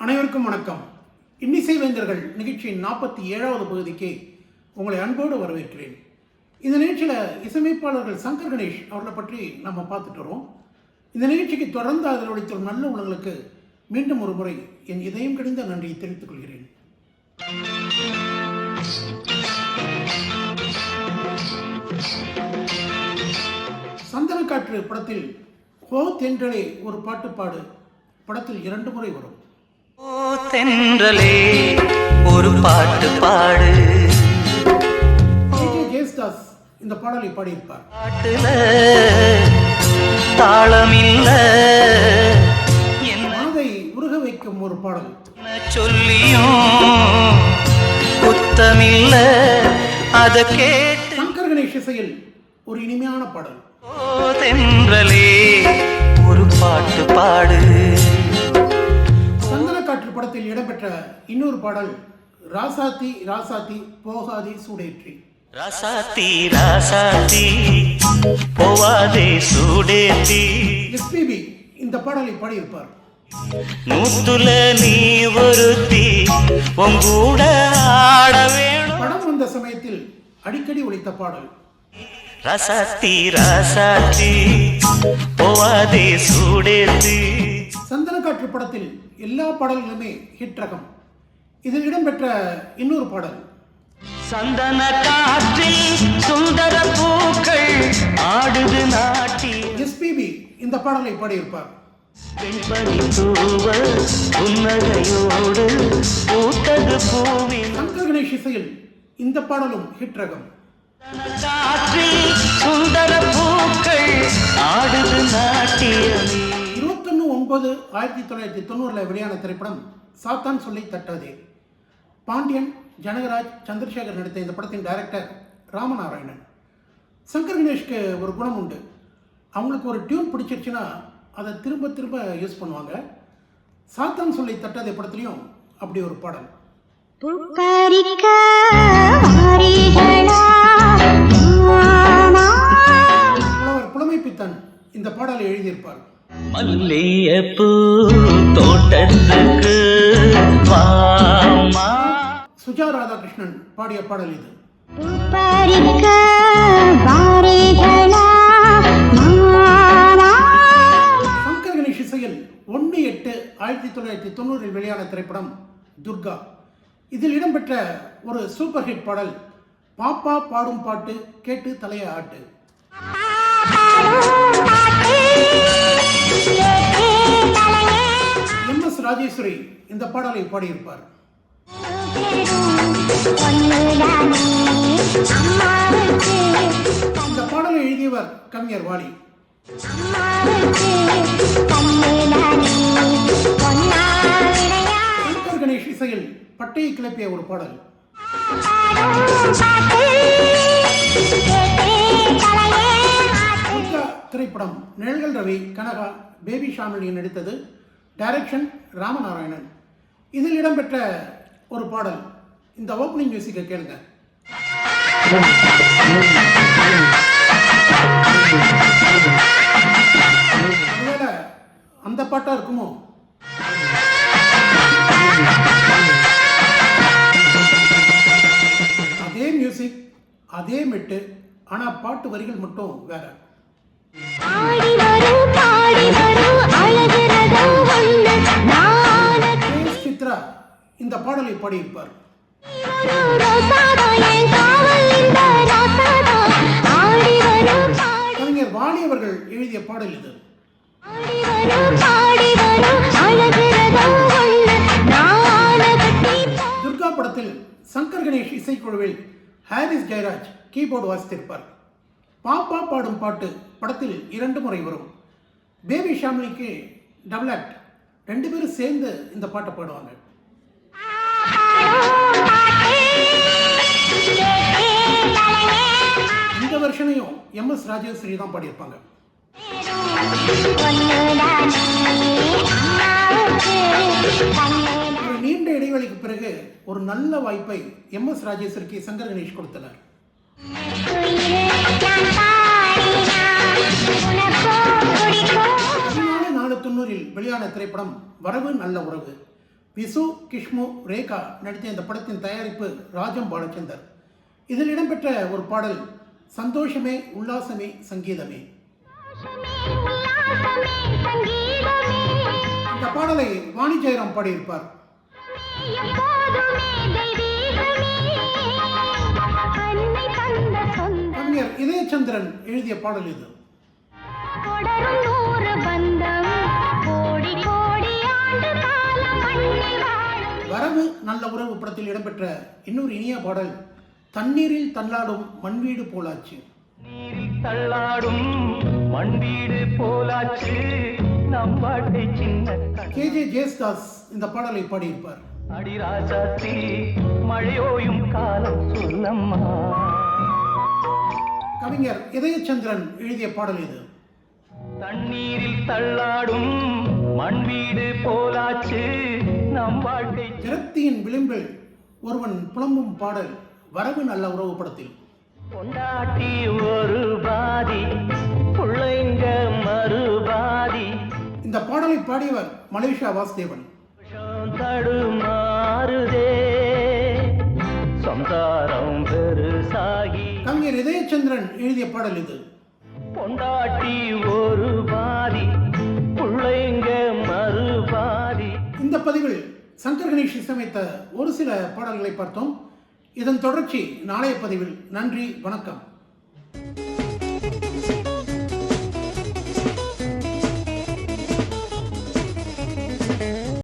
அனைவருக்கும் வணக்கம். இன்னிசை வேந்தர்கள் நிகழ்ச்சியின் 47வது பகுதிக்கு உங்களை அன்போடு வரவேற்கிறேன். இந்த நிகழ்ச்சியில் இசையமைப்பாளர்கள் சங்கர் கணேஷ் அவர்களை பற்றி நம்ம பார்த்துட்டு வரோம். இந்த நிகழ்ச்சிக்கு தொடர்ந்து ஆதரவளித்த ஒரு நல்ல உள்ளங்களுக்கு மீண்டும் ஒரு முறை என் இதயம் கிடந்த நன்றியை தெரிவித்துக் கொள்கிறேன். சந்தனக்காற்று படத்தில் ஹோ தென்றலே ஒரு பாட்டு பாடு படத்தில் 2 முறை வரும். ஓ தென்றலே ஒரு பாட்டு பாடு. ஜெயசுதாஸ் இந்த பாடலை பாடியிருப்பார். பாட்டுல தாளமில்ல மனதை உருக வைக்கும் ஒரு பாடல். சொல்லியும் குத்தமில்ல அத கேட்டு. சங்கர் கணேஷ் இசையில் ஒரு இனிமையான பாடல். ஓ தென்றலே ஒரு பாட்டு பாடு. சந்தனக்காற்று படத்தில் இடம்பெற்ற இன்னொரு பாடல் ராசாத்தி ராசாத்தி போகாதே சூடேற்றி. ராசாத்தி ராசாத்தி போவாதே சூடேத்தி. எஸ்பிபி இந்த பாடலை பாடியிருப்பார். நூத்துல நீ ஒருத்தி உங்கூட ஆட வேணும். படம் வந்த சமயத்தில் அடிக்கடி ஒலித்த பாடல். ராசாத்தி ராசாத்தி போவாதே சூடேத்தி. சந்தனக்காற்று படத்தில் எல்லா பாடல்களுமே ஹிட் ரகம். இதில் இடம்பெற்ற இன்னொரு பாடல் சந்தன காற்றில் சுந்தர பூக்கள் ஆடுது நாட்டி. எஸ்பிபி இந்த பாடலை பாடியிருப்பார். வெண்பனி தூவல் புன்னகையோடு பூத்தது பூவின். சங்கர் கணேஷ் இசையில் இந்த பாடலும் ஹிட் ரகம். காற்றில் சுந்தர பூக்கள் ஆடுது நாட்டியமே. 21/9/1990 வெளியான திரைப்படம் சாத்தான் சொல்லி தட்டாதே. பாண்டியன், ஜனகராஜ், சந்திரசேகர் நடித்த இந்த படத்தின் டைரக்டர் ராமநாராயணன். சங்கர் கணேஷ்க்கு ஒரு குணம் உண்டு. அவங்களுக்கு ஒரு டியூன் பிடிச்சிருச்சுன்னா அதை திரும்ப திரும்ப யூஸ் பண்ணுவாங்க. சாத்தான் சொல்லி தட்டாதே படத்துலையும் அப்படி ஒரு பாடல். புலமை பித்தன் இந்த பாடலை எழுதியிருப்பார். மல்லிகைப்பூ தோட்டத்துக்கு வாமா. சுஜா ராதாகிருஷ்ணன் பாடிய பாடல் இது. சங்கர் கணேஷ் இசையில் 1/8/1990 வெளியான திரைப்படம் துர்கா. இதில் இடம்பெற்ற ஒரு சூப்பர் ஹிட் பாடல் பாப்பா பாடும் பாட்டு கேட்டு தலைய ஆட்டு. எம்.எஸ். ராஜேஸ்வரி இந்த பாடலை பாடியிருப்பார். இந்த பாடலை எழுதியவர் கவிஞர் வாலி. சங்கர் கணேஷ் இசையில் பட்டையை கிளப்பிய ஒரு பாடல். திரைப்படம் நிழல்கள் ரவி, கனகா, பேபி ஷாமினி நடித்தது. டைரக்ஷன் ராமநாராயணன். இதில் இடம்பெற்ற ஒரு பாடல். இந்த ஓப்பனிங் மியூசிக்கை கேளுங்க. ஒருவேளை அந்த பாட்டா இருக்குமோ? அதே மியூசிக், அதே மெட்டு, ஆனா பாட்டு வரிகள் மட்டும் வேற. சித்ரா இந்த பாடலை பாடியிருப்பார். கவிஞர் வாலி அவர்கள் எழுதிய பாடல் இது. துர்கா படத்தில் சங்கர் கணேஷ் இசைக்குழுவில் ஹாரிஸ் ஜெயராஜ் கீபோர்டு வாசித்திருப்பார். பாப்பா பாடும் பாட்டு படத்தில் 2 முறை வரும். பேபி ஷாமினிக்கு டபுள் ஆக்ட், 2 பேரும் சேர்ந்து இந்த பாட்டை பாடுவாங்க. இந்த வருஷனையும் எம்.எஸ். ராஜேஸ்வரி தான் பாடியிருப்பாங்க. ஒரு நீண்ட இடைவெளிக்கு பிறகு ஒரு நல்ல வாய்ப்பை எம்.எஸ். ராஜேஸ்வரிக்கு சங்கர் கணேஷ் கொடுத்தனர். 14/4/90 வெளியான திரைப்படம் வரவு நல்ல உறவு. விசு, கிஷ்மு, ரேகா நடித்த இந்த படத்தின் தயாரிப்பு ராஜம் பாலச்சந்தர். இதில் இடம்பெற்ற ஒரு பாடல் சந்தோஷமே உல்லாசமே சங்கீதமே. இந்த பாடலை வாணி ஜெயராம் பாடியிருப்பார். கவிஞர் இதயச்சந்திரன் எழுதிய பாடல் இது. வரவு நல்ல உறவு படத்தில் இடம்பெற்ற இன்னொரு இனிய பாடல் தண்ணீரில் தள்ளாடும் மண்வீடு போலாச்சு. நீரில் தள்ளாடும் மண்வீடு போலாச்சு நம் பாட்டை சின்ன KJ ஜேசுதாஸ் இந்த பாடலை பாடியிருப்பார். அடிராசாத்தி மழையோயும் காலம் சொல்லம்மா. கவிஞர் இதயச்சந்திரன் எழுதிய பாடல் இது. தண்ணீரில் தள்ளாடும் மண்வீடு போலாச்சு நம் வாழ்க்கை. விரக்தியின் விளிம்பில் ஒருவன் புலம்பும் பாடல் வரவு நல்ல உறவு படத்தில். கொண்டாட்டி ஒரு பாதி பிள்ளைங்க மறுபாதி. இந்த பாடலை பாடியவர் மலேசியா வாசுதேவன். தடுமாறுதே சம்சாரம் பெருசாகி. கவிஞர் இதயச்சந்திரன் எழுதிய பாடல் இது. கொண்டாட்டி ஒரு பாதி பிள்ளைங்க மறுபாதி. இந்த பதிவில் சங்கர் கணேஷ் இசையமைத்த ஒரு சில பாடல்களை பார்த்தோம். இதன் தொடர்ச்சி நாளைய பதிவில். நன்றி, வணக்கம்.